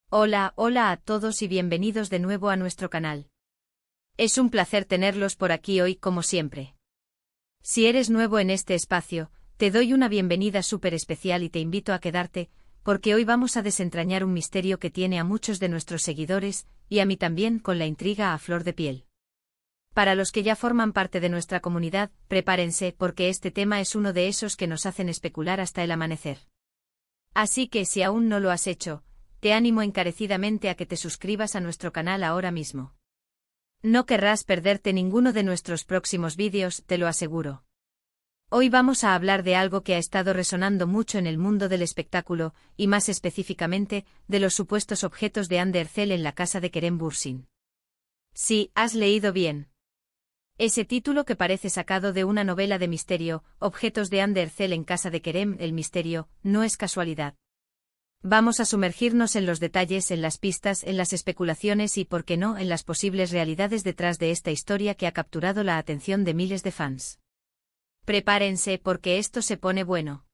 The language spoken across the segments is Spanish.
Hola, hola a todos y bienvenidos de nuevo a nuestro canal. Es un placer tenerlos por aquí hoy como siempre. Si eres nuevo en este espacio, te doy una bienvenida súper especial y te invito a quedarte, porque hoy vamos a desentrañar un misterio que tiene a muchos de nuestros seguidores, y a mí también con la intriga a flor de piel. Para los que ya forman parte de nuestra comunidad, prepárense porque este tema es uno de esos que nos hacen especular hasta el amanecer. Así que si aún no lo has hecho, te animo encarecidamente a que te suscribas a nuestro canal ahora mismo. No querrás perderte ninguno de nuestros próximos vídeos, te lo aseguro. Hoy vamos a hablar de algo que ha estado resonando mucho en el mundo del espectáculo, y más específicamente, de los supuestos objetos de Ander Zel en la casa de Kerem Bürsin. Sí, has leído bien. Ese título que parece sacado de una novela de misterio, Objetos de Ander Zel en casa de Kerem, el misterio, no es casualidad. Vamos a sumergirnos en los detalles, en las pistas, en las especulaciones y, por qué no, en las posibles realidades detrás de esta historia que ha capturado la atención de miles de fans. Prepárense porque esto se pone bueno.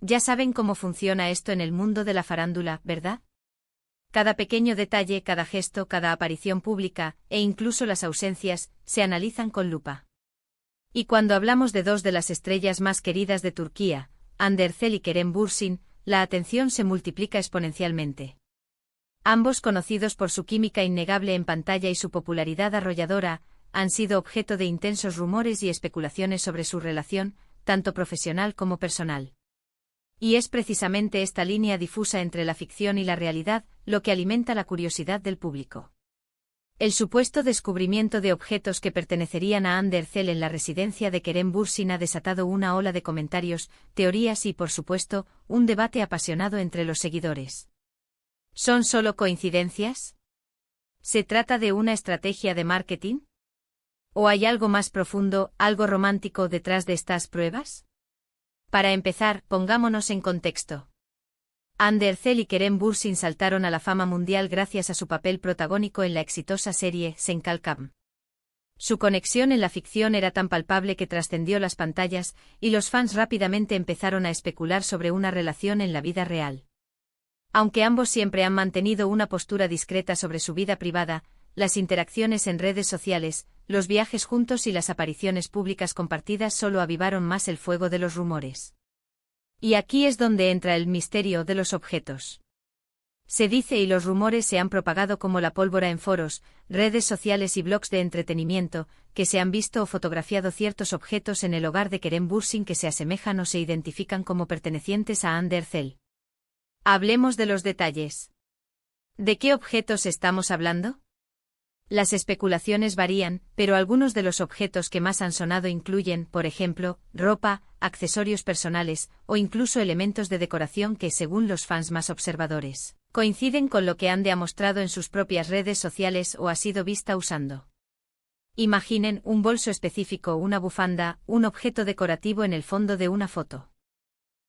Ya saben cómo funciona esto en el mundo de la farándula, ¿verdad? Cada pequeño detalle, cada gesto, cada aparición pública, e incluso las ausencias, se analizan con lupa. Y cuando hablamos de dos de las estrellas más queridas de Turquía, Ander Zel y Kerem Bürsin, la atención se multiplica exponencialmente. Ambos, conocidos por su química innegable en pantalla y su popularidad arrolladora, han sido objeto de intensos rumores y especulaciones sobre su relación, tanto profesional como personal. Y es precisamente esta línea difusa entre la ficción y la realidad lo que alimenta la curiosidad del público. El supuesto descubrimiento de objetos que pertenecerían a Ander Zel en la residencia de Kerem Bürsin ha desatado una ola de comentarios, teorías y, por supuesto, un debate apasionado entre los seguidores. ¿Son solo coincidencias? ¿Se trata de una estrategia de marketing? ¿O hay algo más profundo, algo romántico detrás de estas pruebas? Para empezar, pongámonos en contexto. Ander Zel y Kerem Bürsin saltaron a la fama mundial gracias a su papel protagónico en la exitosa serie Sen Kalkam. Su conexión en la ficción era tan palpable que trascendió las pantallas, y los fans rápidamente empezaron a especular sobre una relación en la vida real. Aunque ambos siempre han mantenido una postura discreta sobre su vida privada, las interacciones en redes sociales, los viajes juntos y las apariciones públicas compartidas solo avivaron más el fuego de los rumores. Y aquí es donde entra el misterio de los objetos. Se dice y los rumores se han propagado como la pólvora en foros, redes sociales y blogs de entretenimiento, que se han visto o fotografiado ciertos objetos en el hogar de Kerem Bürsin que se asemejan o se identifican como pertenecientes a Ander Zel. Hablemos de los detalles. ¿De qué objetos estamos hablando? Las especulaciones varían, pero algunos de los objetos que más han sonado incluyen, por ejemplo, ropa, accesorios personales, o incluso elementos de decoración que, según los fans más observadores, coinciden con lo que Ande ha mostrado en sus propias redes sociales o ha sido vista usando. Imaginen un bolso específico, una bufanda, un objeto decorativo en el fondo de una foto.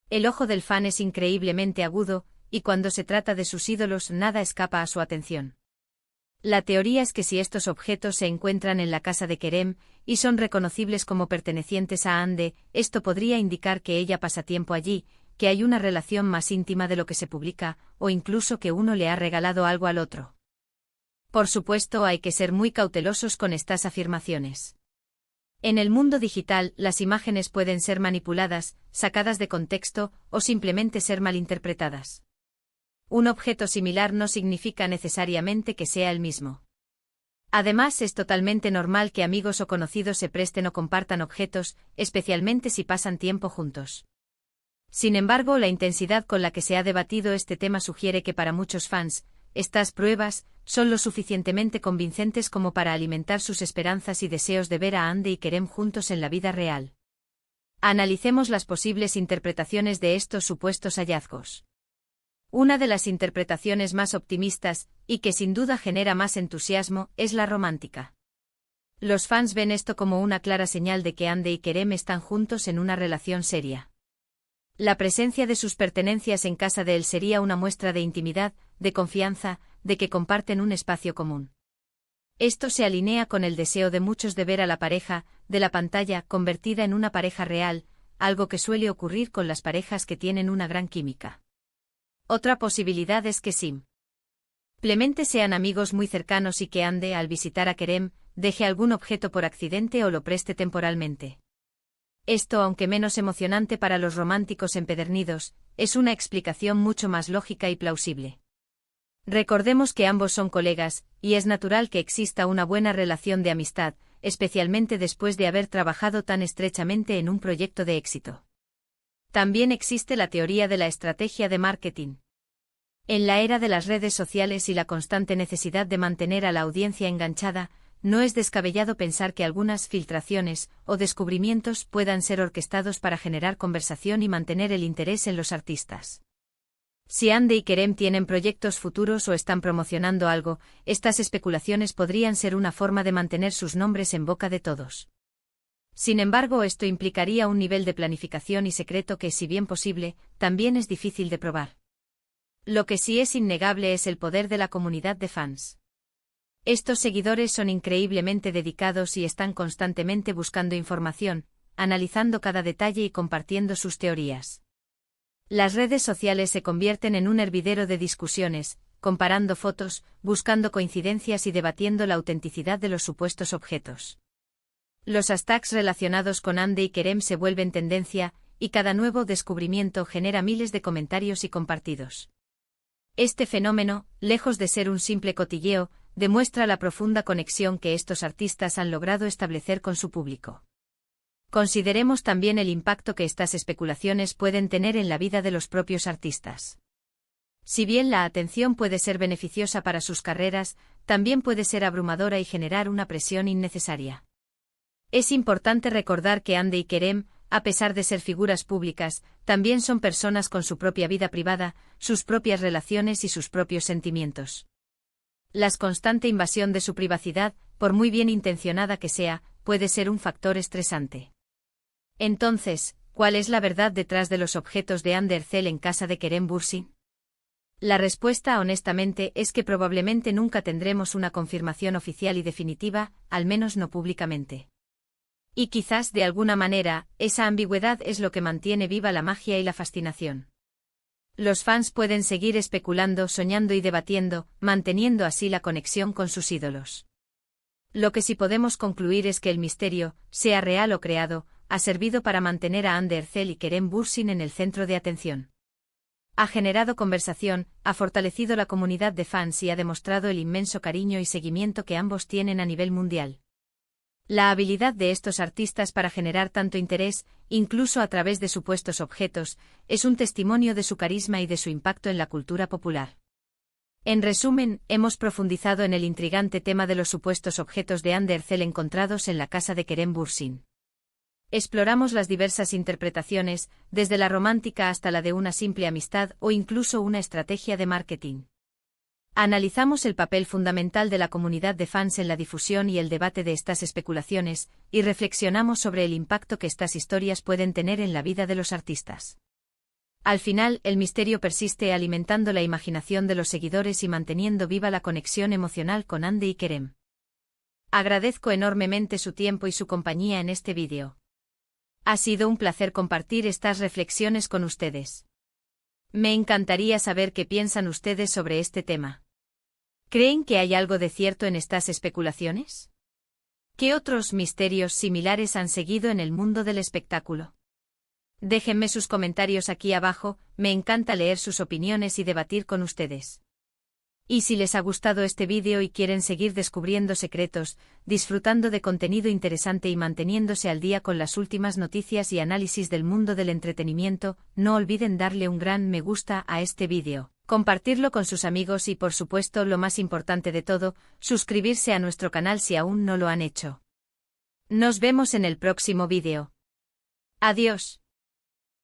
El ojo del fan es increíblemente agudo, y cuando se trata de sus ídolos nada escapa a su atención. La teoría es que si estos objetos se encuentran en la casa de Kerem, y son reconocibles como pertenecientes a Ande, esto podría indicar que ella pasa tiempo allí, que hay una relación más íntima de lo que se publica, o incluso que uno le ha regalado algo al otro. Por supuesto, hay que ser muy cautelosos con estas afirmaciones. En el mundo digital, las imágenes pueden ser manipuladas, sacadas de contexto, o simplemente ser malinterpretadas. Un objeto similar no significa necesariamente que sea el mismo. Además, es totalmente normal que amigos o conocidos se presten o compartan objetos, especialmente si pasan tiempo juntos. Sin embargo, la intensidad con la que se ha debatido este tema sugiere que para muchos fans, estas pruebas son lo suficientemente convincentes como para alimentar sus esperanzas y deseos de ver a Ande y Kerem juntos en la vida real. Analicemos las posibles interpretaciones de estos supuestos hallazgos. Una de las interpretaciones más optimistas, y que sin duda genera más entusiasmo, es la romántica. Los fans ven esto como una clara señal de que Ande y Kerem están juntos en una relación seria. La presencia de sus pertenencias en casa de él sería una muestra de intimidad, de confianza, de que comparten un espacio común. Esto se alinea con el deseo de muchos de ver a la pareja, de la pantalla, convertida en una pareja real, algo que suele ocurrir con las parejas que tienen una gran química. Otra posibilidad es que Sim Simplemente sean amigos muy cercanos y que Ande, al visitar a Kerem, deje algún objeto por accidente o lo preste temporalmente. Esto, aunque menos emocionante para los románticos empedernidos, es una explicación mucho más lógica y plausible. Recordemos que ambos son colegas, y es natural que exista una buena relación de amistad, especialmente después de haber trabajado tan estrechamente en un proyecto de éxito. También existe la teoría de la estrategia de marketing. En la era de las redes sociales y la constante necesidad de mantener a la audiencia enganchada, no es descabellado pensar que algunas filtraciones o descubrimientos puedan ser orquestados para generar conversación y mantener el interés en los artistas. Si Ande y Kerem tienen proyectos futuros o están promocionando algo, estas especulaciones podrían ser una forma de mantener sus nombres en boca de todos. Sin embargo, esto implicaría un nivel de planificación y secreto que, si bien posible, también es difícil de probar. Lo que sí es innegable es el poder de la comunidad de fans. Estos seguidores son increíblemente dedicados y están constantemente buscando información, analizando cada detalle y compartiendo sus teorías. Las redes sociales se convierten en un hervidero de discusiones, comparando fotos, buscando coincidencias y debatiendo la autenticidad de los supuestos objetos. Los hashtags relacionados con Ande y Kerem se vuelven tendencia, y cada nuevo descubrimiento genera miles de comentarios y compartidos. Este fenómeno, lejos de ser un simple cotilleo, demuestra la profunda conexión que estos artistas han logrado establecer con su público. Consideremos también el impacto que estas especulaciones pueden tener en la vida de los propios artistas. Si bien la atención puede ser beneficiosa para sus carreras, también puede ser abrumadora y generar una presión innecesaria. Es importante recordar que Ande y Kerem, a pesar de ser figuras públicas, también son personas con su propia vida privada, sus propias relaciones y sus propios sentimientos. La constante invasión de su privacidad, por muy bien intencionada que sea, puede ser un factor estresante. Entonces, ¿cuál es la verdad detrás de los objetos de Ande Erçel en casa de Kerem Bürsin? La respuesta, honestamente, es que probablemente nunca tendremos una confirmación oficial y definitiva, al menos no públicamente. Y quizás, de alguna manera, esa ambigüedad es lo que mantiene viva la magia y la fascinación. Los fans pueden seguir especulando, soñando y debatiendo, manteniendo así la conexión con sus ídolos. Lo que sí podemos concluir es que el misterio, sea real o creado, ha servido para mantener a Ande Erçel y Kerem Bürsin en el centro de atención. Ha generado conversación, ha fortalecido la comunidad de fans y ha demostrado el inmenso cariño y seguimiento que ambos tienen a nivel mundial. La habilidad de estos artistas para generar tanto interés, incluso a través de supuestos objetos, es un testimonio de su carisma y de su impacto en la cultura popular. En resumen, hemos profundizado en el intrigante tema de los supuestos objetos de Ande Erçel encontrados en la casa de Kerem Bürsin. Exploramos las diversas interpretaciones, desde la romántica hasta la de una simple amistad o incluso una estrategia de marketing. Analizamos el papel fundamental de la comunidad de fans en la difusión y el debate de estas especulaciones, y reflexionamos sobre el impacto que estas historias pueden tener en la vida de los artistas. Al final, el misterio persiste alimentando la imaginación de los seguidores y manteniendo viva la conexión emocional con Ande y Kerem. Agradezco enormemente su tiempo y su compañía en este vídeo. Ha sido un placer compartir estas reflexiones con ustedes. Me encantaría saber qué piensan ustedes sobre este tema. ¿Creen que hay algo de cierto en estas especulaciones? ¿Qué otros misterios similares han seguido en el mundo del espectáculo? Déjenme sus comentarios aquí abajo, me encanta leer sus opiniones y debatir con ustedes. Y si les ha gustado este vídeo y quieren seguir descubriendo secretos, disfrutando de contenido interesante y manteniéndose al día con las últimas noticias y análisis del mundo del entretenimiento, no olviden darle un gran me gusta a este vídeo, compartirlo con sus amigos y por supuesto lo más importante de todo, suscribirse a nuestro canal si aún no lo han hecho. Nos vemos en el próximo vídeo. Adiós.